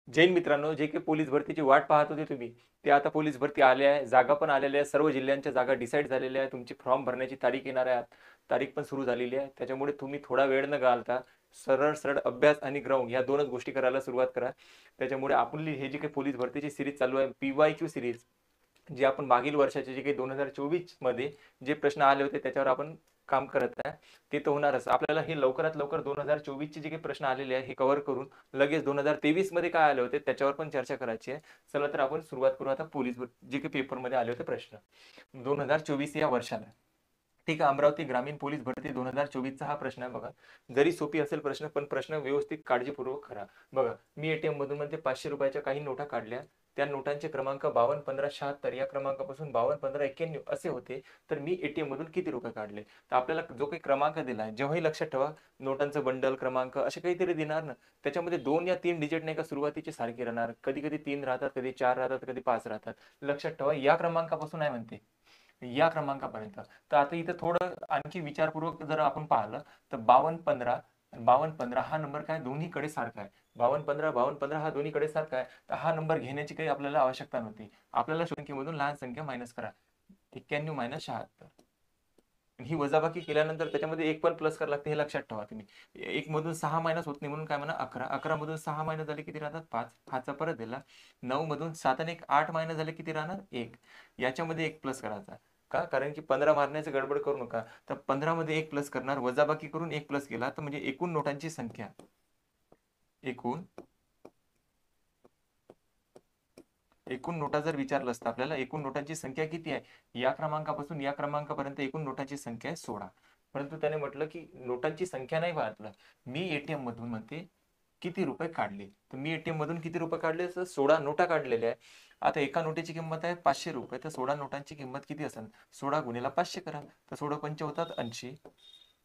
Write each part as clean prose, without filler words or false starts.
जैन मित्रांनो, जे काही पोलीस भरतीची वाट पाहत होते तुम्ही, ते आता पोलीस भरती आले आहे. जागा पण आलेल्या आहे. सर्व जिल्ह्यांच्या जागा डिसाईड झालेल्या आहे. तुमची फॉर्म भरण्याची तारीख येणार आहे. तारीख पण सुरू झालेली आहे. त्याच्यामुळे तुम्ही थोडा वेळ न घालता सरळ सरळ अभ्यास आणि ग्राउंड या दोनच गोष्टी करायला सुरुवात करा. त्याच्यामुळे आपली हे जी काही पोलीस भरतीची सिरीज चालू आहे, PYQ सिरीज, जे आपण मागील वर्षाचे जे काही 2024 मध्ये जे प्रश्न आले होते त्याच्यावर आपण काम करत आहे, ते तर होणारच. आपल्याला हे लवकरात लवकर 2024 चे जे काही प्रश्न आलेले आहे हे कव्हर करून लगेच 2023 मध्ये काय आले होते त्याच्यावर पण चर्चा करायची आहे. चला तर आपण सुरुवात करू आता पोलीस जे काही पेपरमध्ये आले होते प्रश्न 2024 या वर्षाला. ठीक आहे, अमरावती ग्रामीण पोलीस भरती 2024चा हा प्रश्न आहे बघा. जरी सोपी असेल प्रश्न, पण प्रश्न व्यवस्थित काळजीपूर्वक करा. बघा, मी एटीएम मधून मध्ये 500 रुपयाच्या काही नोटा काढल्या. त्या नोटांचे क्रमांक 521576 या क्रमांकापासून 521591 असे होते. तर मी एटीएम मधून किती रुपये काढले? तर आपल्याला जो काही क्रमांक दिला आहे, जेव्हाही लक्षात ठेवा, नोटांचं बंडल क्रमांक असे काहीतरी देणार ना, त्याच्यामध्ये 2 या 3 डिजिट नाही का सुरुवातीचे सारखे राहणार. कधी कधी 3 राहतात, कधी 4 राहतात, कधी 5 राहतात. लक्षात ठेवा, या क्रमांकापासून आहे म्हणते, या क्रमांकापर्यंत. तर आता इथं थोडं आणखी विचारपूर्वक जर आपण पाहिलं, तर 5215 5215 हा नंबर काय दोन्हीकडे सारखा आहे. 5215 5215 हा दोन्हीकडे सारखा आहे. तर हा नंबर घेण्याची काही आपल्याला आवश्यकता नव्हती. आपल्याला संख्येमधून लहान संख्या मायनस करा. 91 - 76 ही वजाबाकी केल्यानंतर त्याच्यामध्ये एक पण प्लस करावं लागते, हे लक्षात ठेवा तुम्ही. एक मधून 6 मायनस होत नाही म्हणून काय म्हणा 11. 11 मधून 6 मायनस झाले किती राहतात? 5. हाचा परत दिला. 9 मधून 7 आणि 1 8 मायनस झाले किती राहणार? 1. याच्यामध्ये एक प्लस करायचा. का? कारण की 15 मारण्याचं गडबड करू नका. तर 15 मध्ये एक प्लस करणार, वजाबाकी करून एक प्लस केला तर म्हणजे एकूण नोटांची संख्या, एकूण एकूण नोटा जर विचारलं असतं आपल्याला, एकूण नोटांची संख्या किती आहे, या क्रमांकापासून या क्रमांकापर्यंत एकूण नोटांची संख्या आहे 16. परंतु त्याने म्हटलं की नोटांची संख्या नाही पाहतलं, मी एटीएम मधून म्हणते किती रुपये काढले. तर मी एटीएम मधून किती रुपये काढले, तर 16 नोटा काढलेल्या आहे. आता एका नोटेची किंमत आहे 500 रुपये, तर 16 नोटांची किंमत किती असेल? 16 गुणिले 500 करा, तर 16 पंच होतात 80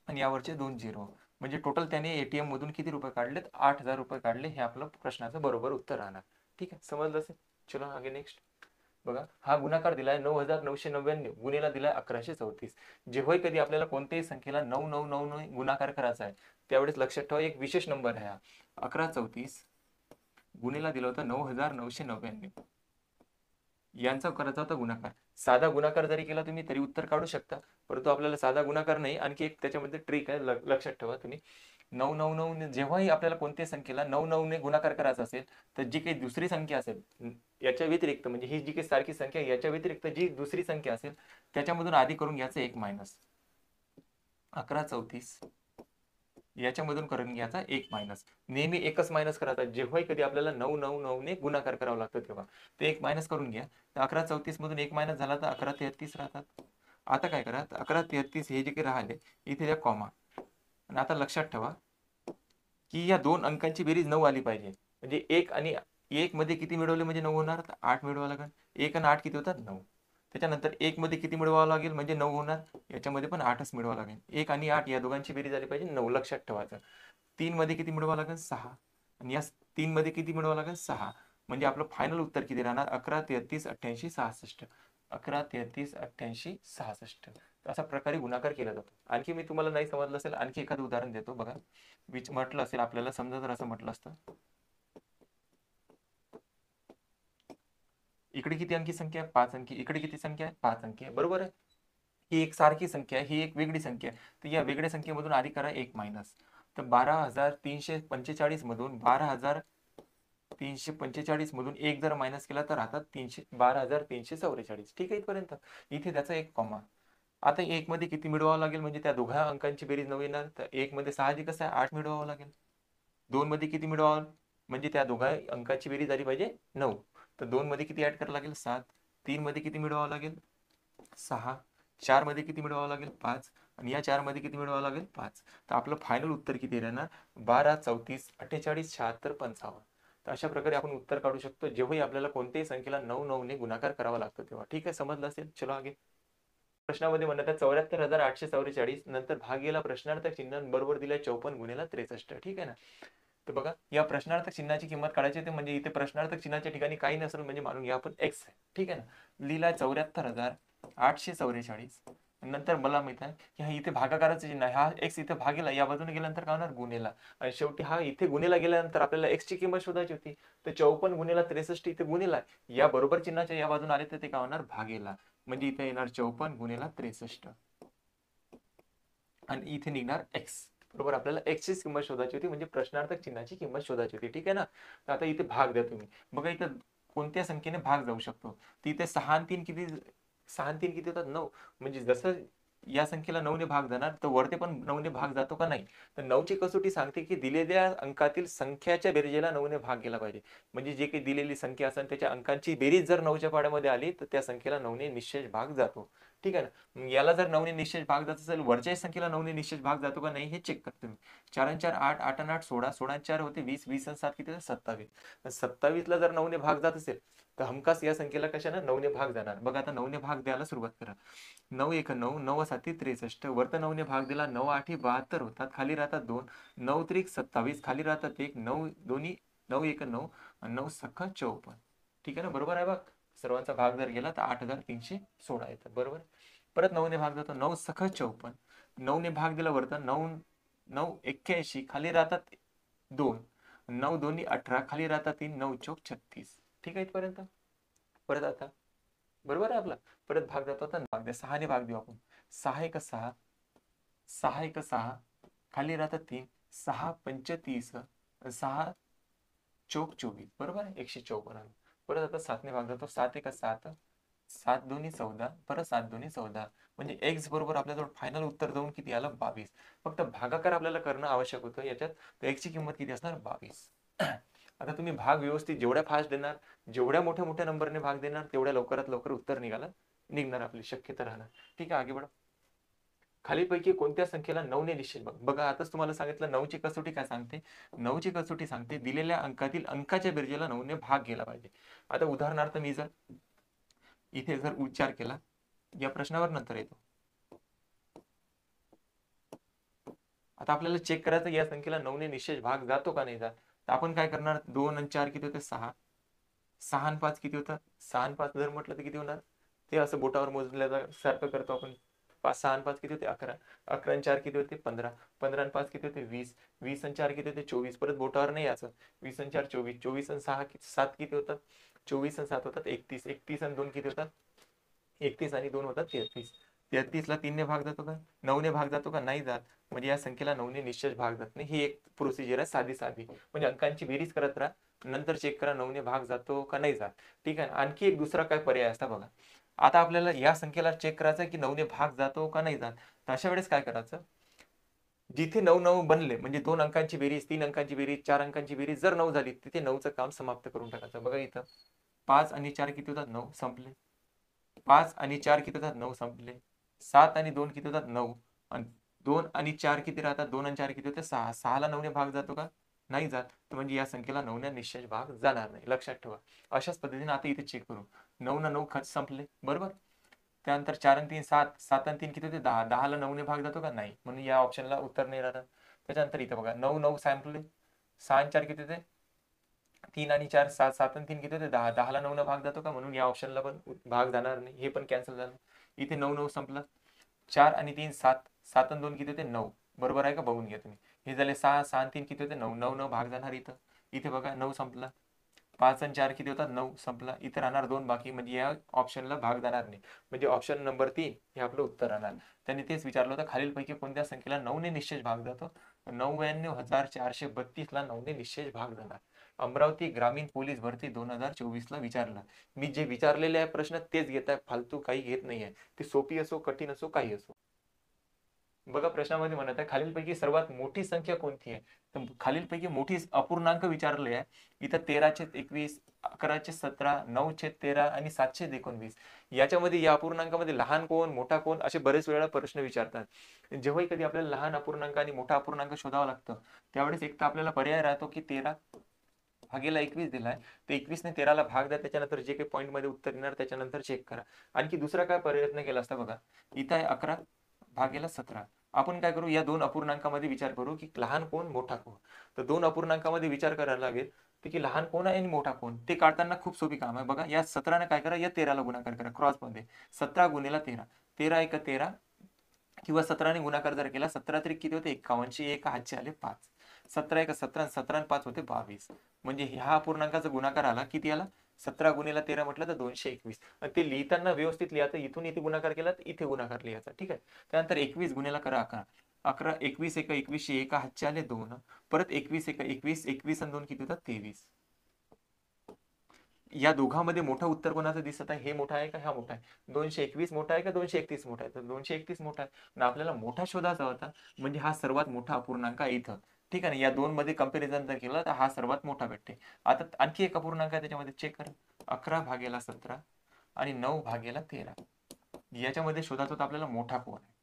आणि यावरचे 2 झिरो. म्हणजे टोटल त्याने एटीएम मधून किती रुपये काढलेत? 8000 रुपये काढले. हे आपलं प्रश्नाचं बरोबर उत्तर राहणार. ठीक आहे, समजलं असेल. चलो आगे नेक्स्ट. बघा, हा गुणाकार दिलाय 9999 गुणिला दिलाय 1134. जेव्हाही कधी आपल्याला कोणत्याही संख्येला 9999 गुणाकार करायचा आहे, त्यावेळेस लक्षात ठेवा एक विशेष नंबर आहे हा. 1134 गुणिला दिला होता 9999, यांचा करायचा होता गुणाकार. साधा गुणाकार जरी केला तुम्ही तरी उत्तर काढू शकता, परंतु आपल्याला साधा गुणाकार नाही, आणखी एक त्याच्यामध्ये ट्रिक आहे, लक्षात ठेवा तुम्ही. 999 जेव्हाही आपल्याला कोणत्याही संख्येला 99 ने गुणाकार करायचा असेल, तर जी काही दुसरी संख्या असेल याच्या व्यतिरिक्त, म्हणजे ही जी काही सारखी संख्या याच्या व्यतिरिक्त जी दुसरी संख्या असेल त्याच्यामधून आधी करून घ्यायचं एक मायनस. 1134 याच्यामधून करून घ्यायचा एक मायनस. नेहमी एकच मायनस करायचा जेव्हाही कधी आपल्याला 999 ने गुणाकार करावा लागतो तेव्हा. ते एक मायनस करून घ्या. तर 1134 मधून एक मायनस झाला तर 1133 राहतात. आता काय करा, 1133 हे जे काही राहिले इथे द्या कॉमा. आणि आता लक्षात ठेवा की या दोन अंकांची बेरीज 9 आली पाहिजे. म्हणजे एक आणि एक मध्ये किती मिळवले म्हणजे 9 होणार? तर 8 मिळवावं लागेल. 1 आणि 8 किती होतात? 9. त्याच्यानंतर 1 मध्ये किती मिळवावं लागेल म्हणजे 9 होणार? याच्यामध्ये पण 8च मिळवावं लागेल. 1 आणि 8 या दोघांची बेरीज झाली पाहिजे 9, लक्षात ठेवायचं. 3 मध्ये किती मिळवावं लागेल? 6. आणि या 3 मध्ये किती मिळवावं लागेल? 6. म्हणजे आपलं फायनल उत्तर किती राहणार? 11 33 88 66. 11 33 88 66. अशा प्रकारे गुणाकार केला जातो. आणखी मी तुम्हाला नाही समजलं असेल, आणखी एखादं उदाहरण देतो बघा. म्हटलं असेल आपल्याला, समजा जर असं म्हटलं असतं, इकडे किती अंकी संख्या आहे? 5 अंकी. इकडे किती संख्या आहे? 5 अंकी आहे, बरोबर आहे. ही एक सारखी संख्या आहे, ही एक वेगळी संख्या आहे. तर या वेगळ्या संख्येमधून आधी करा एक मायनस. तर 12345 मधून 12345 मधून एक जर मायनस केला तर राहतात 12344. ठीक आहे इथपर्यंत. इथे त्याचा एक कॉमा. आता एक मध्ये किती मिळवावं लागेल म्हणजे त्या दोघा अंकांची बेरीज 9 येणार. तर एक मध्ये साहजिकच आहे 8 मिळवावं लागेल. 2 मध्ये किती मिळवावं म्हणजे त्या दोघा अंकाची बेरीज झाली पाहिजे 9. तर 2 मध्ये किती ऍड करावं लागेल? 7. 3 मध्ये किती मिळवावं लागेल? 6. 4 मध्ये किती मिळवावं लागेल? 5. आणि या 4 मध्ये किती मिळवावं लागेल? 5. तर आपलं फायनल उत्तर किती राहणार? 12 34 48 76 55. तर अशा प्रकारे आपण उत्तर काढू शकतो जेव्हाही आपल्याला कोणत्याही संख्येला 9 ने गुणाकार करावा लागतो तेव्हा. ठीक आहे, समजलं असेल. चलो आगे. प्रश्नामध्ये म्हणत आहे 74,844 नंतर भागेला प्रश्नार्थक चिन्ह बरोबर दिलाय 54 गुणिले 63. ठीक आहे ना. तर बघा, या प्रश्नार्थक चिन्हाची किंमत काढायची ते म्हणजे इथे प्रश्नार्थक चिन्हाच्या ठिकाणी काही नसेल म्हणजे मानून घ्या आपण एक्स आहे. ठीक आहे ना. लिहिलाय 74,844 नंतर मला माहित आहे की हा इथे भागाकाराचं चिन्ह आहे, हा एक्स इथे भागेला या बाजूने गेल्यानंतर काय होणार गुणेला, आणि शेवटी हा इथे गुणेला गेल्यानंतर आपल्याला एक्स ची किंमत शोधायची होती, तर 54 गुणेला 63 इथे गुणेला या बरोबर चिन्हाच्या या बाजूने आले तर ते काय होणार भागेला, म्हणजे इथे येणार 54 गुणेला 63 आणि इथे निघणार एक्स. बरोबर, आपल्याला एक्स ची किंमत शोधायची होती, म्हणजे प्रश्नार्थक चिन्हाची किंमत शोधायची होती. ठीक आहे ना. तर आता इथे भाग द्या तुम्ही. बघा इथं कोणत्या संख्येने भाग जाऊ शकतो. तर इथे 6 आणि 3 किती, 6 आणि 3 किती होतात 9, म्हणजे जसं या संख्येला 9 ने भाग जाणार तर वरते पण 9 ने भाग जातो का नाही. तर 9 ची कसोटी सांगते की दिलेल्या अंकातील संख्याच्या बेरजेला 9 ने भाग गेला पाहिजे, म्हणजे जे काही दिलेली संख्या असेल त्याच्या अंकांची बेरीज जर 9च्या पाड्यामध्ये आली तर त्या संख्येला 9 ने निश्चय भाग जातो. ठीक आहे ना. याला जर 9 ने निश्चय भाग जात असेल, वरच्या संख्येला 9 ने निश्चय भाग जातो का नाही हे चेक करतो मी. 4 आणि 4 8, 8 आणि 8 16, 16 आणि 4 होते 20, 20 आणि 7 किती होते 27. 27 ला जर 9 ने भाग जात असेल तर हमखास या संख्येला कशाने 9 ने भाग जाणार. बघा आता 9 ने भाग द्यायला सुरुवात करा. 9 1 9, 9 7 63, वरत 9 ने भाग दिला, 9 8 72 होतात, खाली राहतात 2, 9 3 27, खाली राहतात 1, 9 दोन्ही 9 1 9 आणि 9 सख्खा 54. ठीक आहे ना. बरोबर आहे बघ. सर्वांचा भाग जर गेला तर 8316 येतात. बरोबर. परत 9 ने भाग जातो, 9 सख 54, 9 ने भाग दिला वरता 9 9 81, खाली राहतात 2, 9 दोन्ही 18, खाली राहतात 3, 9 चौक 36. ठीक आहे इथपर्यंत. परत आता बरोबर आहे आपला. परत भाग जातो, आता भाग द्या, 6 ने भाग देऊ आपण. 6 1 6, 6 1 6, खाली राहतात 3, 6 पंच 30, 6 चौक 24. बरोबर आहे 154 आलं. परत आता 7 ने भाग जातो, 7 1 7, 7 दोन्ही 14, परत 7 दोन्ही 14, म्हणजे एक्स बरोबर आपल्याजवळ फायनल उत्तर जाऊन किती आलं 22. फक्त भागाकार आपल्याला करणं आवश्यक होतं याच्यात, तर एक्स ची किंमत किती असणार 22. आता तुम्ही भाग व्यवस्थित जेवढ्या फास्ट देणार, जेवढ्या मोठ्या मोठ्या नंबरने भाग देणार तेवढ्या लवकरात लवकर उत्तर निघणार आपली शक्यता राहणार. ठीक आहे, आगे बढा. खालीलपैकी कोणत्या संख्येला 9 ने निश्चित भाग. बघा आताच तुम्हाला सांगितलं 9 ची कसोटी काय सांगते. 9 ची कसोटी सांगते दिलेल्या अंकातील अंकाच्या बेरजेला 9 ने भाग गेला पाहिजे. आता उदाहरणार्थ मी जर इथे जर उच्चार केला, या प्रश्नावर नंतर येतो. आता आपल्याला चेक करायचं या संख्येला 9 ने निश्चय भाग जातो का नाही जात. तर आपण काय करणार, 2 आणि 4 किती होते 6, 6 आणि 5 किती होतात, 6 आणि 5 जर म्हटलं तर किती होणार, ते असं बोटावर मोजल्यासारखं करतो आपण. 5 6 आणि 5 किती होते 11, 11 आणि 4 किती होते 15, 15 आणि 5 किती होते 20, 20 आणि 4 किती होते 24, परत बोटावर नाही याचं, 20 आणि 4 24, 24 आणि 6 7 किती होतात, 24 आणि 7 होतात 31, 31 आणि 2 किती होतात 31 आणि 2 होतात 33. 33 ला 3 ने भाग जातो का, 9 ने भाग जातो का नाही जात, म्हणजे या संख्येला 9 ने निश्चय भाग जात नाही. ही एक प्रोसिजर आहे साधी साधी, म्हणजे अंकांची बेरीज करत राहा, नंतर चेक करा 9 ने भाग जातो का नाही जात. ठीक आहे. आणखी एक दुसरा काय पर्याय असता बघा. आता आपल्याला या संख्येला चेक करायचं की 9 ने भाग जातो का नाही जात. तर अशा वेळेस काय करायचं, जिथे 9 9 बनले, म्हणजे 2 अंकांची बेरीज, 3 अंकांची बेरीज, 4 अंकांची बेरीज जर 9 झाली तिथे 9चं काम समाप्त करून टाकायचं. बघा इथं 5 आणि 4 किती होतात 9, संपले. 5 आणि 4 किती होतात 9, संपले. 7 आणि 2 किती होतात 9, आणि 2 आणि 4 किती राहतात, 2 आणि 4 किती होते 6, 6 ला 9 ने भाग जातो का नाही जात. तर म्हणजे या संख्येला 9 ने निश्चय भाग जाणार नाही, लक्षात ठेवा. अशाच पद्धतीने आता इथे चेक करू. 9 ना 9 खर्च संपले. बरोबर. त्यानंतर 4 आणि 3 7, 7 आणि 3 किती होते 10, 10 ला 9 ने भाग जातो का नाही, म्हणून या ऑप्शनला उत्तर नाही राहणार. त्याच्यानंतर इथे बघा 9 9 संपले. 6 आणि 4 किती होते 3 आणि 4 7, 7 आणि 3 किती होते 10, 10 ला 9 ने भाग जातो का, म्हणून या ऑप्शनला पण भाग जाणार नाही, हे पण कॅन्सल झालं. इथे 9 9 संपलं. 4 आणि 3 7, 7 आणि 2 किती होते 9. बरोबर आहे का, बघून घ्या तुम्ही. हे झाले 6, 6 आणि 3 किती होते 9, 9 9 भाग जाणार इथं. इथे बघा 9 संपला. 5 आणि 4 किती होतात 9, संपला. इथे राहणार 2 बाकी, म्हणजे या ऑप्शनला भाग जाणार नाही, म्हणजे ऑप्शन नंबर 3 हे आपलं उत्तर राहणार. त्यांनी तेच विचारलं होतं, खालीलपैकी कोणत्या संख्येला 9 ने निश्चय भाग जातो. 99,432 ला 9 ने निश्चय भाग जाणार. अमरावती ग्रामीण पोलीस भरती 2024 ला विचारलं. मी जे विचारलेले आहे प्रश्न तेच घेत आहे, फालतू काही घेत नाही आहे. ती सोपी असो कठीण असो काही असो. बघा प्रश्नामध्ये म्हणत आहे खालीलपैकी सर्वात मोठी संख्या कोणती आहे. तर खालीलपैकी मोठी अपूर्णांक विचारले आहे. इथं 13/21, 11/17, 9/13 आणि 7/19. याच्यामध्ये या अपूर्णांकामध्ये लहान कोण मोठा कोण असे बरेच वेळा प्रश्न विचारतात. जेव्हाही कधी आपल्याला लहान अपूर्णांक आणि मोठा अपूर्णांक शोधावा लागतं त्यावेळेस एक तर आपल्याला पर्याय राहतो की 13 भागेला 21 दिलाय, तर 21 ने 13 ला भाग द्या, त्याच्यानंतर जे काही पॉईंट मध्ये उत्तर येणार त्याच्यानंतर चेक करा. आणखी दुसरा काय प्रयत्न केला असता बघा, इथं आहे 11 भागेला 17. आपण काय करू, या दोन अपूर्णांकामध्ये विचार करू की लहान कोण मोठा कोण. तर दोन अपूर्णांकामध्ये विचार करायला लागेल ते की लहान कोण आहे आणि मोठा कोण, ते काढताना खूप सोपी काम आहे. बघा या 17 ने काय करा, या 13 ला गुणाकार करा क्रॉस मध्ये. 17 गुणेला 13, 13 1 13, किंवा 17ने गुणाकार जर केला, 17 तरी किती होते 51, एक हातचे आले 5, 17 एक 17, 17 आणि 5 होते 22. म्हणजे ह्या अपूर्णांकाचा गुणाकार आला किती आला, 17 गुणिले 13 म्हटलं तर 221. ते लिहिताना व्यवस्थित लिहायचं, इथून इथे गुणाकार केला तर इथे गुणाकार लिहायचा, ठीक आहे. त्यानंतर 21 गुणिले करा 11, 11 21 एक 21, एक हातचे आले 2, परत 21 एक 21, 21 आणि 2 किती होतात 23. या दोघांमध्ये मोठं उत्तर कोणाचं दिसत आहे, हे मोठा आहे का हा मोठा आहे, 221 मोठा आहे का 231 मोठा आहे, तर 231 मोठा आहे. आणि आपल्याला मोठा शोधायचा होता, म्हणजे हा सर्वात मोठा अपूर्णांक आहे इथं, ठीक आहे ना. या दोन मध्ये कंपॅरिझन जर केलं तर हा सर्वात मोठा भेटते. आता आणखी एक अपूर्णांक आहे त्याच्यामध्ये, चेक करा, 11/17 आणि 9/13. याच्यामध्ये शोधायचा होता आपल्याला मोठा कोण आहे,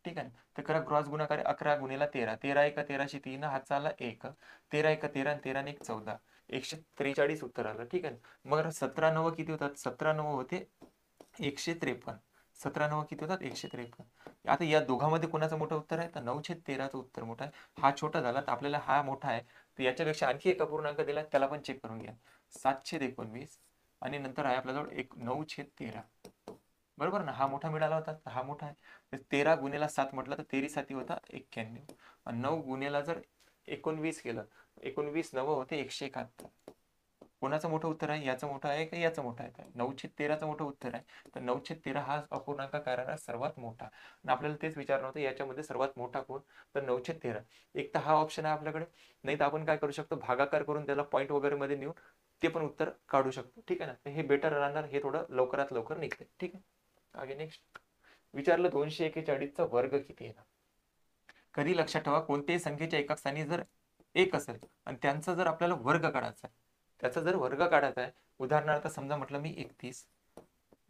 ठीक आहे. तर करा क्रॉस गुणाकार, 11 गुणिले 13, 13 एक 13शी 3, हातचा आला 1, 13 एक 13 आणि 13 एक 14, 143 उत्तर आलं, ठीक आहे. मग 17 9 किती होतात, 17 9 होते 153, 17 9 किती होतात 153. आता या दोघांमध्ये कोणाचं मोठं उत्तर आहे, तर 9/13चं उत्तर मोठं आहे. हा छोटा झाला तर आपल्याला हा मोठा आहे, तर याच्यापेक्षा आणखी एक अपूर्णांक दिला, त्याला पण चेक करून घ्या, 7/19 आणि नंतर आहे आपल्याजवळ एक 9/13, बरोबर ना. हा मोठा मिळाला होता, हा मोठा आहे. 13 गुणिले 7 म्हटलं तर 13 7 होता 91, आणि 9 गुणिले जर 19 केलं, 19 9 होते 171. कोणाचं मोठं उत्तर आहे, याचं मोठं आहे का याचं मोठं आहे, 9/13चं मोठं उत्तर आहे. तर 9/13 हा अपूर्णांक कारण सर्वात मोठा, आणि आपल्याला तेच विचारलं होतं याच्यामध्ये सर्वात मोठा कोण, तर 9/13. एक तर हा ऑप्शन आहे आपल्याकडे, नाही तर आपण काय करू शकतो, भागाकार करून त्याला पॉईंट वगैरे मध्ये नेऊन ते पण उत्तर काढू शकतो, ठीक आहे ना. हे बेटर राहणार, हे थोडं लवकरात लवकर निघते, ठीक आहे. आगे नेक्स्ट विचारलं, 241चा वर्ग किती आहे. कधी लक्षात ठेवा, कोणत्याही संख्येच्या एका स्थानी जर एक असेल आणि त्यांचा जर आपल्याला वर्ग काढायचा आहे, त्याचा जर वर्ग काढायचा आहे, उदाहरणार्थ समजा म्हटलं मी 31,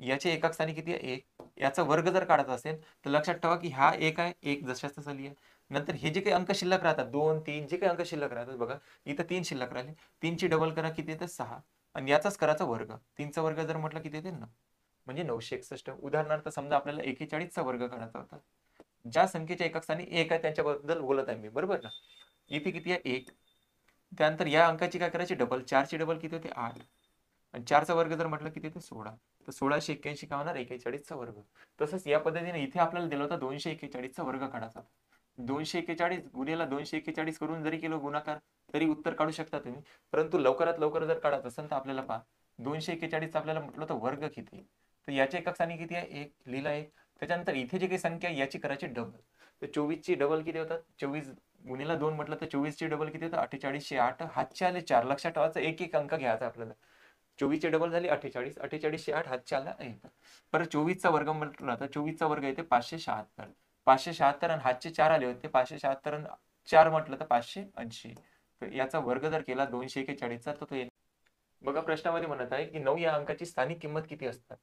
याच्या एका स्थानी किती आहे 1, याचा वर्ग जर काढायचा असेल तर लक्षात ठेवा की हा एक आहे, एक जशाच तसा लिहा. नंतर हे जे काही अंक शिल्लक राहतात 2 3 जे काही अंक शिल्लक राहतात, बघा इथं 3 शिल्लक राहिले, 3 ची डबल करा किती येते 6, आणि याचाच करायचा वर्ग, 3चा वर्ग जर म्हटलं किती येते 9, म्हणजे 961. उदाहरणार्थ समजा आपल्याला 41चा वर्ग काढायचा होता, ज्या संख्येच्या एकक स्थानी एक आहे त्यांच्याबद्दल बोलत आहे मी, बरोबर ना. इथे किती आहे 1, त्यानंतर या अंकाची काय करायची डबल, 4ची डबल किती होते 8, आणि 4चा वर्ग जर म्हटलं किती होते 16, तर 1681 काय होणार 41चा वर्ग. तसंच या पद्धतीने इथे आपल्याला दिला होता 241चा वर्ग काढायचा, 241 गुणिले 241 करून जरी केलं गुणाकार तरी उत्तर काढू शकता तुम्ही. परंतु लवकरात लवकर जर काढायचं असेल तर आपल्याला पहा, 241 आपल्याला म्हटलं होतं वर्ग किती, तर याच्या एका स्थानी किती आहे 1, लिहिला 1. त्याच्यानंतर इथे जी काही संख्या आहे याची करायची डबल, तर 24ची डबल किती होतात, 24 गुणिले 2 म्हटलं तर 24ची डबल किती होतं 4808, हातचे आले 4. लक्षात ठेवायचं एक एक अंक घ्यायचा आपल्याला, 24ची डबल झाली 48, 4808 हातचे आला 1. परत 24चा वर्ग म्हटलं तर 24चा वर्ग येते 576, 576 आणि हातचे 4 आले होते 576 आणि 4 म्हटलं तर 580. तर याचा वर्ग जर केला 241चा तर तो येईल. बघा प्रश्नामध्ये म्हणत आहे की 9 या अंकाची स्थानिक किंमत किती असतात.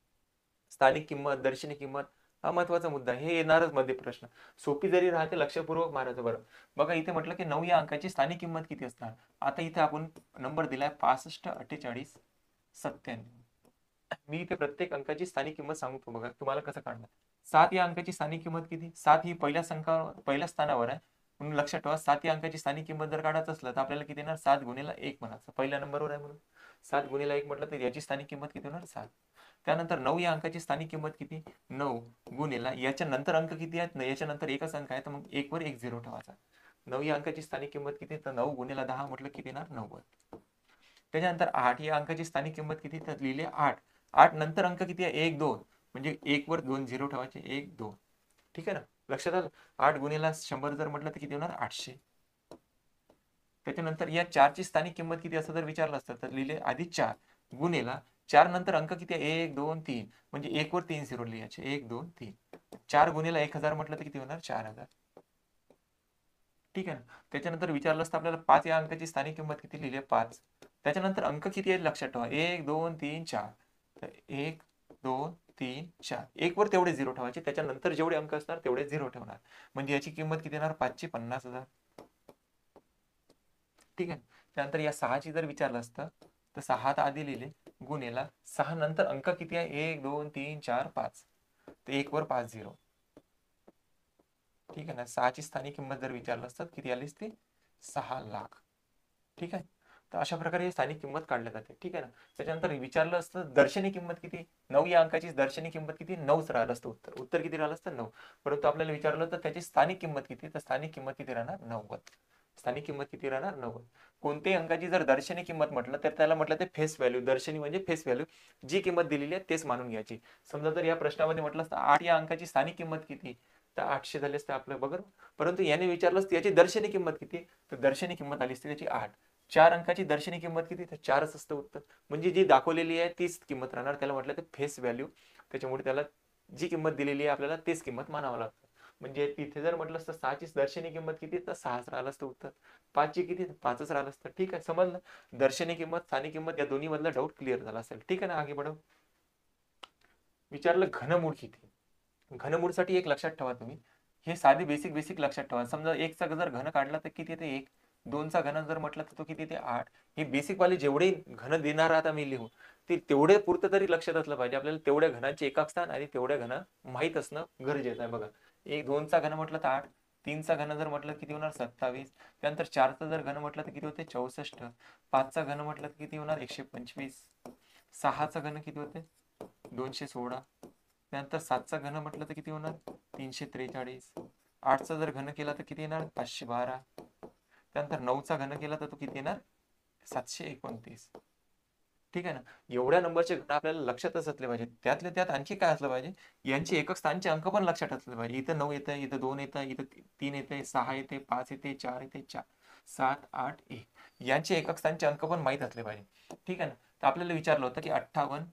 स्थानिक किंमत, दर्शनी किंमत हा महत्वाचा मुद्दा, हे येणारच मध्ये प्रश्न. सोपी जरी राहते लक्षपूर्वक मारायचं बरं. बघा इथे म्हटलं की 9 या अंकाची स्थानिक किंमत किती असणार. आता इथे आपण नंबर दिलाय 65 48 97. मी इथे प्रत्येक अंकाची स्थानिक किंमत सांगतो, बघा तुम्हाला कसं काढणार. 7 या अंकाची स्थानिक किंमत किती, 7 ही पहिल्या स्थानावर आहे, म्हणून लक्षात ठेवा 7 या अंकाची स्थानिक किंमत जर काढायचं असलं तर आपल्याला किती येणार 7 गुणिले 1 म्हणायचं, पहिल्या नंबरवर आहे म्हणून 7 गुणिले 1 म्हटलं तर याची स्थानिक किंमत किती होणार 7. त्यानंतर 9 या अंकाची स्थानिक किंमत किती, 9 गुणिला याच्या नंतर अंक किती आहेत, याच्या नंतर एकच अंक आहे तर मग 1 वर 1 0 ठेवायचा. 9 या अंकाची स्थानिक किंमत किती, तर 9 गुणिले 10 म्हटलं किती येणार 90. त्याच्यानंतर 8 या अंकाची स्थानिक किंमत किती, तर लिहिले 8, 8 नंतर अंक किती आहे 1 2, म्हणजे 1 वर 2 0 ठेवायचे 1 2, ठीक आहे ना. लक्षात आलं. 8 गुणिला 100 जर म्हटलं तर किती होणार 800. त्याच्यानंतर या 4 ची स्थानिक किंमत किती असं जर विचारलं असतं तर लिहिले आधी 4 गुणिला 4 नंतर अंक किती आहे 1 2 3, म्हणजे 1 वर 3 0 लिहायचे 1 2 3. 4 गुणिला 1000 म्हटलं तर किती होणार 4000, ठीक आहे ना. त्याच्यानंतर विचारलं असतं आपल्याला 5 या अंकाची स्थानिक किंमत किती, लिहिले 5. त्याच्यानंतर अंक किती आहेत लक्षात ठेवा 1 2 3 4, तर 1 2 3 4, 1 वर तेवढे 0 ठेवायचे, त्याच्यानंतर जेवढे अंक असणार तेवढे 0 ठेवणार, म्हणजे याची किंमत किती येणार 5,50,000, ठीक आहे. त्यानंतर या 6ची जर विचारलं असतं तर 6 तर आधी लिहिले गुणिला 6 नंतर अंक किती आहे 1 2 3 4 5, तर 1 वर 5 0, ठीक आहे ना. 6ची स्थानिक किंमत जर विचारलं असतं किती आलीच ती 6 लाख, ठीक आहे. तर अशा प्रकारे स्थानिक किंमत काढल्या जाते. ठीक आहे ना. त्याच्यानंतर विचारलं असतं दर्शनी किंमत किती, 9 या अंकाची दर्शनी किंमत किती, 9च राहिलं असतं उत्तर. उत्तर किती राहिलं असतं 9. परंतु आपल्याला विचारलं तर त्याची स्थानिक किंमत किती, तर स्थानिक किंमत किती राहणार 90. स्थानिक किंमत किती राहणार 90. कोणत्याही अंकाची जर दर्शनी किंमत म्हटलं तर त्याला म्हटलं ते फेस व्हॅल्यू, दर्शनी म्हणजे फेस व्हॅल्यू, जी किंमत दिलेली आहे तेच मानून घ्यायची. समजा जर या प्रश्नामध्ये म्हटलं असतं 8 या अंकाची स्थानिक किंमत किती, तर 800 झाले असते आपलं बरोबर. परंतु याने विचारलं असतं याची दर्शनी किंमत किती, तर दर्शनी किंमत आली असते त्याची 8. 4 अंकाची दर्शनी किंमत किती, तर 4च असतं उत्तर. म्हणजे जी दाखवलेली आहे तीच किंमत राहणार. त्याला म्हटलं ते फेस व्हॅल्यू. त्याच्यामुळे त्याला जी किंमत दिलेली आहे आपल्याला तेच किंमत मानावं लागतं. म्हणजे तिथे जर म्हटलं असतं 6ची दर्शनी किंमत किती, तर 6च राहिलं असतं उत्तर. 5ची किती, 5च राहिलं असतं. ठीक आहे, समजलं. दर्शनी किंमत, स्थानिक किंमत या दोन्ही मधला डाऊट क्लिअर झाला असेल. ठीक आहे ना, आगे बढो. विचारलं घनमूळ किती. घनमूळसाठी एक लक्षात ठेवा तुम्ही, हे साधी बेसिक बेसिक लक्षात ठेवा. समजा 1चा जर घन काढला तर किती येते 1, 2चा घन जर म्हटलं तर तो किती येते 8. हे बेसिक वाले जेवढे घन देणार आता मी लिहून, ते तेवढे पुरतं तरी लक्षात असलं पाहिजे आपल्याला. तेवढ्या घनाचे एकक स्थान आणि तेवढ्या घन माहीत असणं गरजेचं आहे. बघा, 2चा घन म्हटलं तर 8, 3चा घन जर म्हटलं किती होणार 27, त्यानंतर 4चा जर घन म्हटलं तर किती होते 64, 5चा घन म्हटलं तर किती होणार 125, 6चा घन किती होते 216, त्यानंतर 7चा घन म्हटलं तर किती होणार 343, 8चा जर घन केला तर किती येणार 512, त्यानंतर 9चा घन केला तर तो किती येणार 729. ठीक आहे ना. एवढ्या नंबरचे घन आपल्याला लक्षातच असले पाहिजे. त्यातल्या त्यात आणखी काय असलं पाहिजे, यांचे एकक स्थानचे अंक पण लक्षात असले पाहिजे. इथं 9 येतं, इथं 2 येतं, इथं 3 येते, 6 येते, 5 येते, 4 येते, 7, 8, 1. यांचे एकक स्थानचे अंक पण माहीत असले पाहिजे. ठीक आहे ना. तर आपल्याला विचारलं होतं की 58,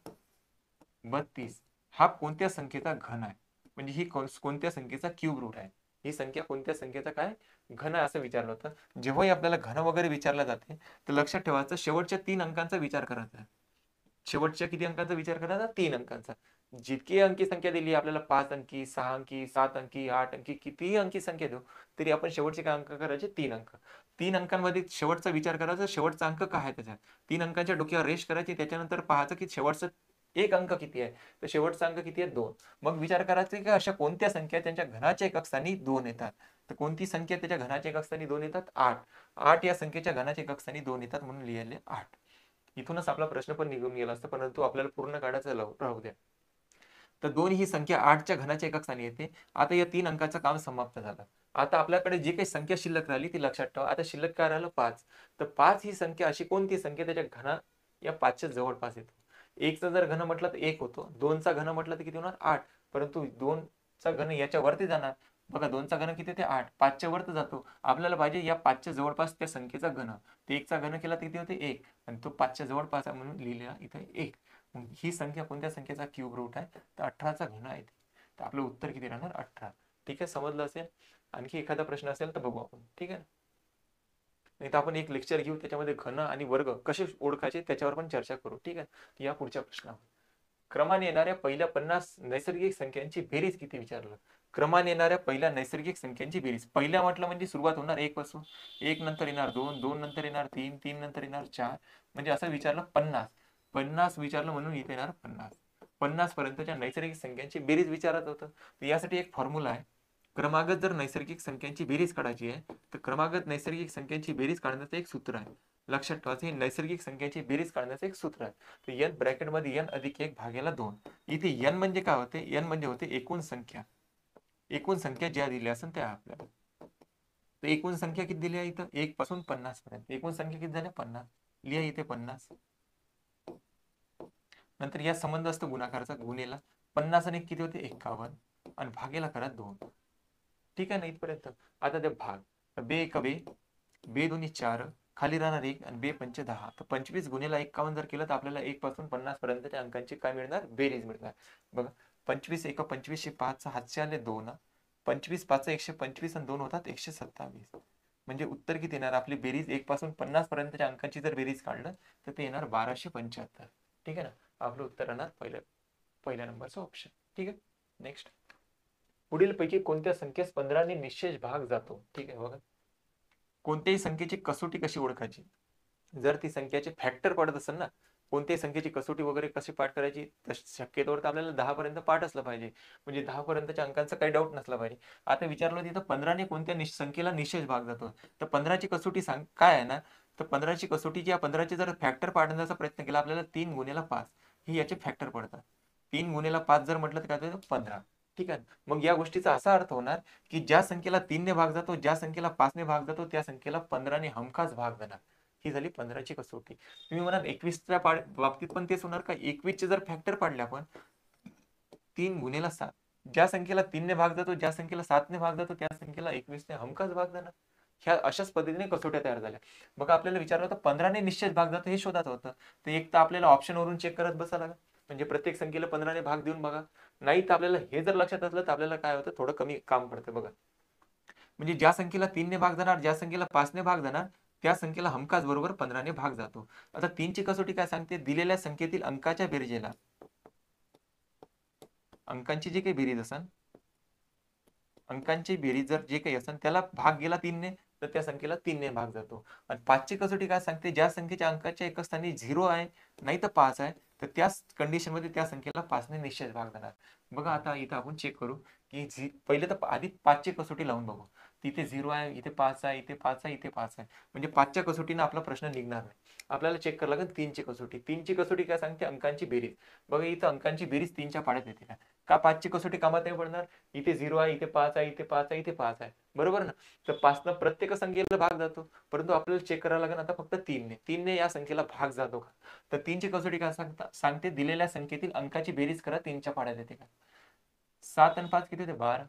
32 हा कोणत्या संख्येचा घन आहे, म्हणजे ही कोणत्या संख्येचा क्यूब रूट आहे, ही संख्या कोणत्या संख्येचा काय घन आहे असं विचारलं होतं. जेव्हाही आपल्याला घन वगैरे विचारलं जाते तर लक्षात ठेवायचं शेवटच्या 3 अंकांचा विचार करायचा. शेवटच्या किती अंकांचा विचार करायचा 3 अंकांचा. जितकी अंकी संख्या दिली आपल्याला 5 अंकी, 6 अंकी, 7 अंकी, 8 अंकी, कितीही अंकी संख्या देऊ तरी आपण शेवटचे काय अंक करायचे 3 अंक. 3 अंकांमध्ये शेवटचा विचार करायचा, शेवटचा अंक काय आहे त्याच्यात 3 अंकांच्या डोक्यावर रेष करायची, त्याच्यानंतर पाहायचं की शेवटचं एक अंक किती आहे, तर शेवटचा अंक किती आहे 2. मग विचार करायचा की अशा कोणत्या संख्या त्यांच्या घनाच्या एकक स्थानी 2 येतात, तर कोणती संख्या त्याच्या घनाच्या एकक स्थानी 2 येतात 8. 8 या संख्येच्या घनाच्या एकक स्थानी 2 येतात म्हणून लिहिले 8. इथूनच आपला प्रश्न पण निघून गेला असता, परंतु आपल्याला पूर्ण काढायचं राहू द्या. तर 2 ही संख्या 8च्या घनाच्या एकक स्थानी येते. आता या 3 अंकाचं काम समाप्त झालं. आता आपल्याकडे जी काही संख्या शिल्लक राहिली ती लक्षात ठेवा. आता शिल्लक काय राहिलं 5. तर 5 ही संख्या अशी कोणती संख्या त्याच्या घना या 5च्या जवळपास येतो. 1चा जर घन म्हटलं तर 1 होतो, 2चा घन म्हटलं तर किती होणार 8. परंतु 2चा घन याच्या वरती जाणार. बघा 2चा घन किती ते 8, 5च्या वरती जातो. आपल्याला पाहिजे या 5च्या जवळपास त्या संख्येचा घन. ते 1चा घन केला तर किती होते 1 आणि तो 5च्या जवळपास आहे म्हणून लिहिलेला इथे 1. ही संख्या कोणत्या संख्येचा क्यूब रूट आहे, तर 18चा घन आहे. तर आपलं उत्तर किती राहणार 18. ठीक आहे, समजलं असेल. आणखी एखादा प्रश्न असेल तर बघू आपण. ठीक आहे, नाही तर आपण एक लेक्चर घेऊ त्याच्यामध्ये घन आणि वर्ग कसे ओळखायचे त्याच्यावर पण चर्चा करू. ठीक आहे, या पुढच्या प्रश्नावर क्रमाने येणाऱ्या पहिल्या 50 नैसर्गिक संख्यांची बेरीज किती विचारलं. क्रमाने येणाऱ्या पहिल्या नैसर्गिक संख्यांची बेरीज, पहिल्या म्हटलं म्हणजे सुरुवात होणार 1 पासून, 1 नंतर येणार 2, 2 नंतर येणार 3, 3 नंतर येणार 4, म्हणजे असं विचारलं 50. 50 विचारलं म्हणून इथे येणार 50. 50 पर्यंतच्या नैसर्गिक संख्यांची बेरीज विचारत होतं. तर यासाठी एक फॉर्म्युला आहे. क्रमागत जर नैसर्गिक संख्यांची बेरीज काढायची आहे तर क्रमागत नैसर्गिक संख्यांची बेरीज काढण्याचं एक सूत्र आहे. लक्षात ठेवायचं, हे नैसर्गिक संख्यांची बेरीज काढण्याचं एक सूत्र आहे. तर n ब्रॅकेटमध्ये n अधिक 1 भागेला 2. इथे n म्हणजे काय होते, n म्हणजे होते एकूण संख्या. एकूण संख्या ज्या दिल्या असेल त्या आपल्याला. तर एकूण संख्या किती दिली आहे इथं 1 पासून 50 पर्यंत. एकूण संख्या किती झाल्या 50. लिहा इथे 50. नंतर या संबंध असतो गुणाकाराचा, गुणेला 50 आणि किती होते 51 आणि भागेला करा 2. ठीक आहे ना इथपर्यंत. आता ते भाग, बे एक बे, बे दोन्ही 4, खाली राहणार 1 आणि बे पंचे 10. तर 25 गुणेला 51 जर केलं तर आपल्याला 1 पासून 50 पर्यंतच्या अंकांची काय मिळणार बेरीज मिळणार. बघा 25 1 25 5 हातचे आले 2, 25 5 125 आणि 2 होतात 127. म्हणजे उत्तर किती येणार आपली बेरीज 1 पासून 50 पर्यंतच्या अंकांची जर बेरीज काढलं तर ते येणार 1275. ठीक आहे ना, आपलं उत्तर येणार पहिल्या नंबरचं ऑप्शन. ठीक आहे, नेक्स्ट. पुढील पैकी कोणत्या संख्येस 15 ने निशेष भाग जातो. ठीक आहे, बघा कोणत्याही संख्येची कसोटी कशी ओळखायची. जर ती संख्याचे फॅक्टर पडत असेल ना, कोणत्याही संख्येची कसोटी वगैरे कशी पाठ करायची, शक्यतोवर तर आपल्याला 10 पर्यंत पाठ असलं पाहिजे, म्हणजे 10 पर्यंतच्या अंकांचा काही डाऊट नसला पाहिजे. आता विचारलं तिथं 15ने कोणत्या संख्येला निशेष भाग जातो, तर 15ची कसोटी सांग काय आहे ना, तर 15ची कसोटीची, या 15चे जर फॅक्टर पाडण्याचा प्रयत्न केला आपल्याला 3 गुणिले 5 ही याचे फॅक्टर पडतात. 3 गुणिले 5 जर म्हटलं तर काय होतं 15. ठीक आहे. मग या गोष्टीचा असा अर्थ होणार की ज्या संख्येला 3ने भाग जातो, ज्या संख्येला 5ने भाग जातो, त्या संख्येला 15ने हमखास भाग जाणार. ही झाली 15ची कसोटी. तुम्ही म्हणाल 21च्या बाबतीत पण तेच होणार का? 21चे जर फॅक्टर पाडले आपण 3 गुणिले 7, ज्या संख्येला 3ने भाग जातो, ज्या संख्येला 7ने भाग जातो, त्या संख्येला 21ने हमखास भाग जाणार. ह्या अशाच पद्धतीने कसोट्या तयार झाल्या. बघा आपल्याला विचारलं होतं 15ने निश्चित भाग जातो हे शोधायचं होतं, तर एक तर आपल्याला ऑप्शन वरून चेक करत बसा लागेल, म्हणजे प्रत्येक संख्येला 15ने भाग देऊन बघा. नाही तर आपल्याला हे जर लक्षात असलं तर आपल्याला काय होतं, थोडं कमी काम पडतं बघा. म्हणजे ज्या संख्येला 3ने भाग जाणार, ज्या संख्येला 5ने भाग जाणार, त्या संख्येला हमखास बरोबर 15ने भाग जातो. आता 3ची कसोटी काय सांगते, दिलेल्या संख्येतील अंकाच्या बेरजेला, अंकांची जी काही बेरीज असेल, अंकांची बेरीज जर जे काही असेल त्याला भाग गेला 3ने, तर त्या संख्येला 3ने भाग जातो. आणि 5ची कसोटी काय सांगते, ज्या संख्येच्या अंकाच्या एका स्थानी 0 आहे नाही तर 5 आहे, तर त्या कंडिशन मध्ये त्या संख्येला 5ने निश्चित भाग जाणार. बघा आता इथं आपण चेक करू की पहिले तर आधी 5ची कसोटी लावून बघू. तिथे 0 आहे, इथे 5 आहे, इथे 5 आहे, इथे 5 आहे, म्हणजे 5च्या कसोटीने आपला प्रश्न निघणार नाही. आपल्याला चेक करावं लागेल 3ची कसोटी. 3ची कसोटी काय सांगते, अंकांची बेरीज. बघा इथं अंकांची बेरीज 3च्या पाड्यात येते का? 5ची कसोटी कामात नाही पडणार. इथे 0 आहे, इथे 5 आहे, इथे 5 आहे, इथे 5 आहे, बरोबर ना? तर 5 प्रत्येक संख्येला भाग जातो, परंतु आपल्याला चेक करावं लागेल आता फक्त 3ने या संख्येला भाग जातो का? तर 3ची कसोटी काय सांगते, दिलेल्या संख्येतील अंकाची बेरीज करा, 3च्या पाड्यात येते का? 7 आणि 5 किती होते, 12.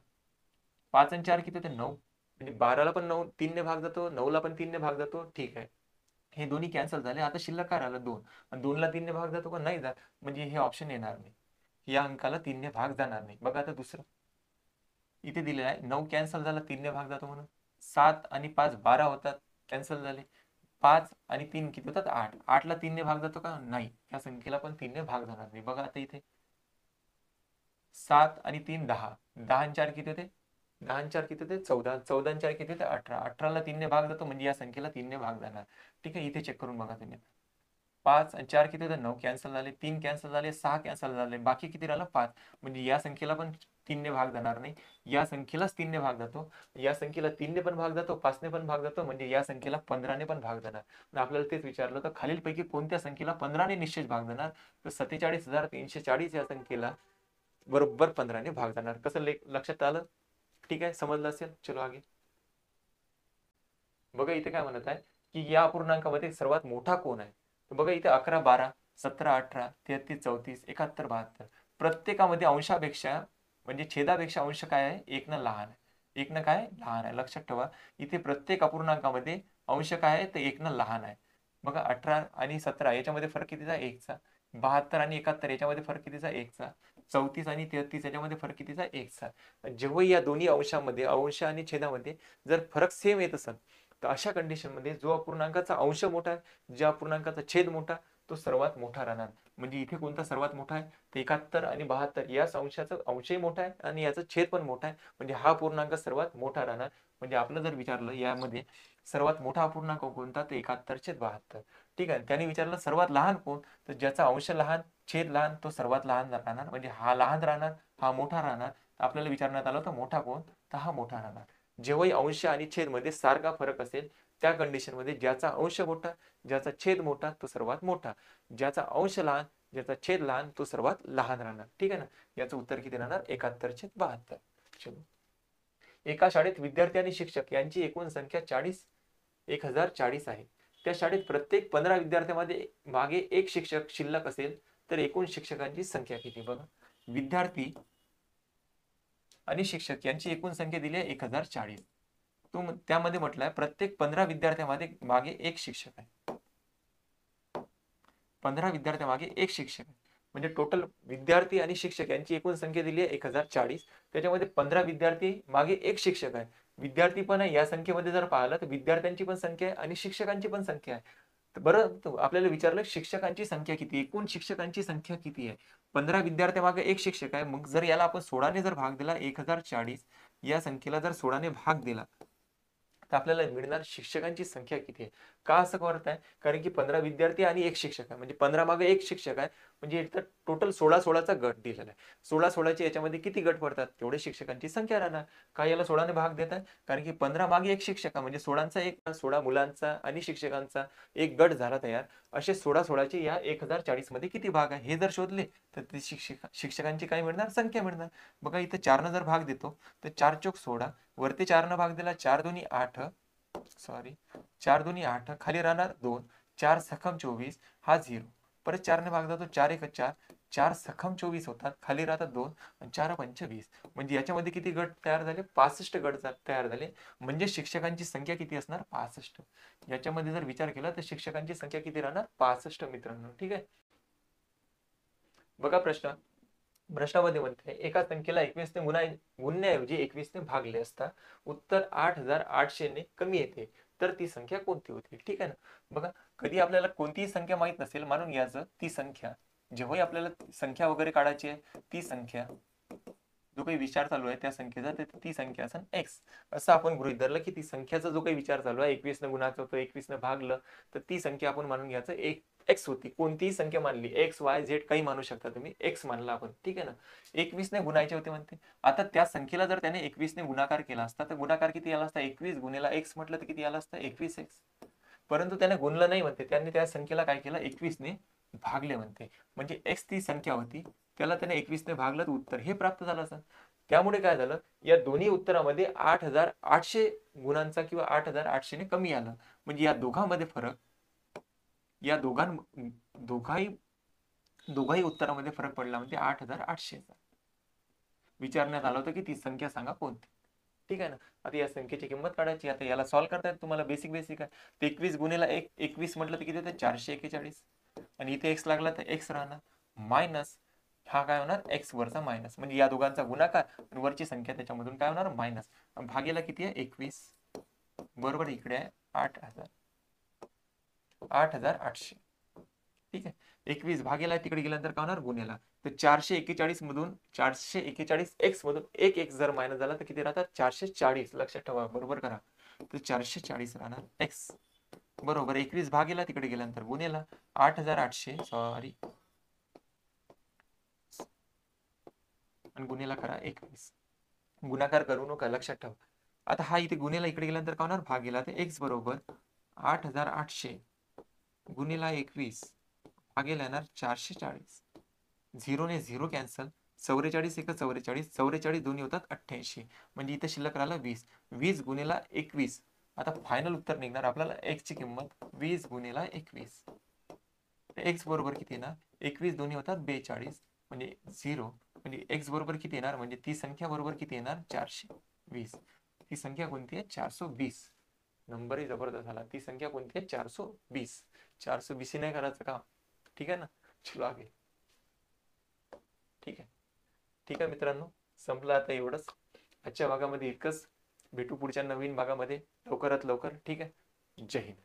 5 आणि 4 किती होते, 9. म्हणजे 12ला पण 9 3ने भाग जातो, 9ला पण 3ने भाग जातो. ठीक आहे, हे दोन्ही कॅन्सल झाले. आता शिल्लक काय राहिलं, 2. आणि 2ला 3ने भाग जातो का, नाही जात, म्हणजे हे ऑप्शन येणार नाही, या अंकाला 3ने भाग जाणार नाही. बघा आता दुसरं इथे दिलेलं आहे, 9 कॅन्सल झाला, 3ने भाग जातो म्हणून. 7 आणि 5 12 होतात, कॅन्सल झाले. 5 आणि 3 किती होतात, 8. 8ला 3ने भाग जातो का, नाही, या संख्येला पण 3ने भाग जाणार नाही. बघा आता इथे 7 आणि 3 10, 10 आणि 4 किती होते, 10 आणि 4 किती होते, 14. 14 आणि 4 किती होते, 18. 18ला 3ने भाग जातो, म्हणजे या संख्येला 3ने भाग जाणार. ठीक आहे, इथे चेक करून बघा तुम्ही. 5 आणि 4 किती होते, 9 कॅन्सल झाले, 3 कॅन्सल झाले, 6 कॅन्सल झाले, बाकी किती राहिलं, 5. म्हणजे या संख्येला पण 3ने भाग जाणार नाही, या संख्येलाच 3ने भाग जातो. या संख्येला 3ने पण भाग जातो, 5ने पण भाग जातो, म्हणजे या संख्येला 15ने पण भाग जाणार. आपल्याला तेच विचारलं होतं, खालीलपैकी कोणत्या संख्येला 15ने निश्चित भाग जाणार, तर 47,340 या संख्येला बरोबर 15ने भाग जाणार. कसं लक्षात आलं? ठीक आहे, समजलं असेल. चलो आगे. बघा इथे काय म्हणत आहे की या अपूर्णांकामध्ये सर्वात मोठा कोण आहे, तर बघा इथे 11 12 17 18 33 34 71 72 प्रत्येकामध्ये अंशापेक्षा म्हणजे छेदापेक्षा अंश काय आहे, एक न लहान आहे. एक न काय लहान आहे, लक्षात ठेवा. इथे प्रत्येक अपूर्णांकामध्ये अंश काय आहे, तर एक न लहान आहे. बघा 18 आणि 17 याच्यामध्ये फरक कितीचा, एकचा. 72 आणि 71 याच्यामध्ये फरक कितीचा, एकचा. 34 आणि 33 याच्यामध्ये फरक कितीचा, एकचा. जेव्हा या दोन्ही अंशामध्ये, अंश आणि छेदामध्ये जर फरक सेम येत असेल, तर अशा कंडिशन मध्ये जो अपूर्णांकाचा अंश मोठा आहे, ज्या अपूर्णांकाचा छेद मोठा, तो सर्वात मोठा राहणार. म्हणजे इथे कोणता सर्वात मोठा आहे, तर 71 आणि 72 याच अंशाचा अंशही मोठा आहे आणि याचा छेद पण मोठा आहे, म्हणजे हा पूर्णांक सर्वात मोठा राहणार. म्हणजे आपलं जर विचारलं यामध्ये सर्वात मोठा अपूर्णांक कोणता, तर 71/72. ठीक आहे. त्याने विचारलं सर्वात लहान कोण, तर ज्याचा अंश लहान छेद लहान तो सर्वात लहान राहणार, म्हणजे हा लहान राहणार, हा मोठा राहणार. आपल्याला विचारण्यात आलं तर मोठा कोण, तर हा मोठा राहणार. जेव्हाही अंश आणि छेद मध्ये सारखा फरक असेल, त्या कंडिशन मध्ये ज्याचा अंश मोठा, ज्याचा छेद मोठा, तो सर्वात मोठा. ज्याचा अंश लहान, ज्याचा छेद लहान, तो सर्वात लहान राहणार. ठीक आहे ना. याचं उत्तर किती राहणार, 71/72. चलो. एका शाळेत विद्यार्थी आणि शिक्षक यांची एकूण संख्या 1040 आहे. त्या शाळेत प्रत्येक 15 विद्यार्थ्यांमध्ये मागे एक शिक्षक शिल्लक असेल, तर एकूण शिक्षकांची संख्या किती. बघा विद्यार्थी आणि शिक्षक यांची एकूण संख्या दिली आहे 1040. त्यामध्ये म्हटलंय प्रत्येक 15 विद्यार्थ्यांमध्ये मागे एक शिक्षक आहे. 15 विद्यार्थ्यांमागे एक शिक्षक आहे, म्हणजे टोटल विद्यार्थी आणि शिक्षक यांची एकूण संख्या दिली आहे 1040. त्याच्यामध्ये 15 विद्यार्थी मागे एक शिक्षक आहे. विद्यार्थी पण आहे, या संख्येमध्ये जर पाहिलं तर विद्यार्थ्यांची पण संख्या आहे आणि शिक्षकांची पण संख्या आहे. तर बरं आपल्याला विचारलं शिक्षकांची संख्या किती, एकूण शिक्षकांची संख्या किती आहे. 15 विद्यार्थ्यांमागे एक शिक्षक आहे, मग जर याला आपण 16ने जर भाग दिला, 1040 या संख्येला जर 16ने भाग दिला, तर आपल्याला मिळणार शिक्षकांची संख्या किती आहे. का असं करत आहे, कारण की 15 विद्यार्थी आणि एक शिक्षक आहे, म्हणजे 15 मागे एक शिक्षक आहे, म्हणजे इथं टोटल 16-16चा गट दिलेला आहे. 16-16चे याच्यामध्ये किती गट पडतात, तेवढे शिक्षकांची संख्या राहणार. का याला 16ने भाग देत आहे, कारण की 15 मागे एक शिक्षक आहे, म्हणजे 16 मुलांचा आणि शिक्षकांचा एक गट झाला तयार. असे 16-16चे या 1040 मध्ये किती भाग आहे हे जर शोधले तर ते शिक्षकांची काय मिळणार, संख्या मिळणार. बघा इथं 4 जर भाग देतो तर 4 चोक 16, वरती 4 भाग दिला 4 दोन्ही 8, सॉरी 4 दोन्ही 8, खाली राहणार 2, 4 सखम 24, हा 0, परत 4 भाग देतो 4 1 4, 4 सखम 24 होतात, खाली राहतात 2 आणि 4 पंच 20. म्हणजे याच्यामध्ये किती गट तयार झाले, 65 गट तयार झाले. म्हणजे शिक्षकांची संख्या किती असणार, 65. याच्यामध्ये जर विचार केला तर शिक्षकांची संख्या किती राहणार, 65 मित्रांनो. ठीक आहे, बघा प्रश्नामध्ये म्हणते एका संख्येला 21 ने गुणण्याऐवजी 21 ने भागले असता उत्तर 8800 ने कमी येते, तर ती संख्या कोणती होती. ठीक आहे ना. बघा कधी आपल्याला कोणतीही संख्या माहित नसेल, मानून घ्यायचं ती संख्या, जेव्हाही आपल्याला संख्या वगैरे काढायची आहे, ती संख्या जो काही विचार चालू आहे त्या संख्येचा, ती संख्या असेल एक्स, असं आपण गृहीत धरलं की ती संख्याचा जो काही विचार चालू आहे 21 ने गुणाचं होतं, 21 ने भागलं, तर ती संख्या आपण मानून घ्यायचं एक एक्स होती. कोणतीही संख्या मानली, एक्स वाय झेड काही मानू शकता तुम्ही, एक्स मानला आपण. ठीक आहे ना. 21 ने गुणायचे होते म्हणते. आता त्या संख्येला जर त्याने 21 ने गुणाकार केला असता तर गुणाकार किती आला असता, 21 गुणिला एक्स म्हटलं तर किती आला असता, 21 एक्स. परंतु त्याने गुणलं नाही म्हणते, त्यांनी त्या संख्येला काय केलं, 21 ने भागले म्हणते. म्हणजे एक्स ती संख्या होती, त्याला त्याने 21 ने भागलं तर उत्तर हे प्राप्त झालं असं. त्यामुळे काय झालं, या दोन्ही उत्तरामध्ये 8800 गुणांचा किंवा 8800 ने कमी आलं. म्हणजे या दोघांमध्ये फरक, या दोघाही उत्तरामध्ये फरक पडला, म्हणजे 8800चा. विचारण्यात आलं होतं की ती संख्या सांगा कोणती. ठीक आहे ना. आता या संख्येची किंमत काढायची. आता याला सॉल्व्ह करतायत तुम्हाला, बेसिक आहे. 21 गुणिला 21 म्हटलं तर किती होतं, 441. आणि इथे एक्स लागला तर एक्स राहणार, मायनस हा काय होणार, एक्स वरचा मायनस, म्हणजे या दोघांचा गुणाकार आणि वरची संख्या त्याच्यामधून काय होणार, मायनस. भागेला किती आहे, 21, बरोबर इकडे आहे 8800. ठीक आहे. 21 भागेला तिकडे गेल्यानंतर काय होणार, गुन्हेला. तर 441 मधून 441 एक्स मधून एक एक्स जर मायनस झाला तर किती राहतात, 440. लक्षात ठेवा, बरोबर करा. तर 440 राहणार एक्स, बरोबर. 21 भागेला तिकडे गेल्यानंतर गुन्हेला 8800, सॉरी, आणि गुन्हेला करा 21. गुणाकार करू नका, लक्षात ठेवा. आता हा इथे गुन्हेला इकडे गेल्यानंतर काय होणार, भागेला. तर एक्स बरोबर 8800 गुन्हेला 21 भागेला येणार 440. 0 ने 0 कॅन्सल, 44 एक 44, 44 दोन्ही होतात 88, म्हणजे इथे शिल्लक राहिला 20. 20 गुणिला 21. आता फायनल उत्तर निघणार आपल्याला एक्स ची किंमत 20 गुणिला 21. एक्स बरोबर किती येणार, 21 दोन्ही होतात 42, म्हणजे 0, म्हणजे एक्स बरोबर किती येणार, म्हणजे ती संख्या बरोबर किती येणार, 420. ती संख्या कोणती आहे, 420. नंबरही जबरदस्त झाला. ती संख्या कोणती आहे, 420. 420 नाही करायचं का. ठीक आहे ना. चलो आगे. ठीक आहे. ठीक आहे मित्रांनो, संपलं आता एवढंच आजच्या भागामध्ये, इतकंच. भेटू पुढच्या नवीन भागामध्ये लवकरात लवकर. ठीक आहे. जय हिंद.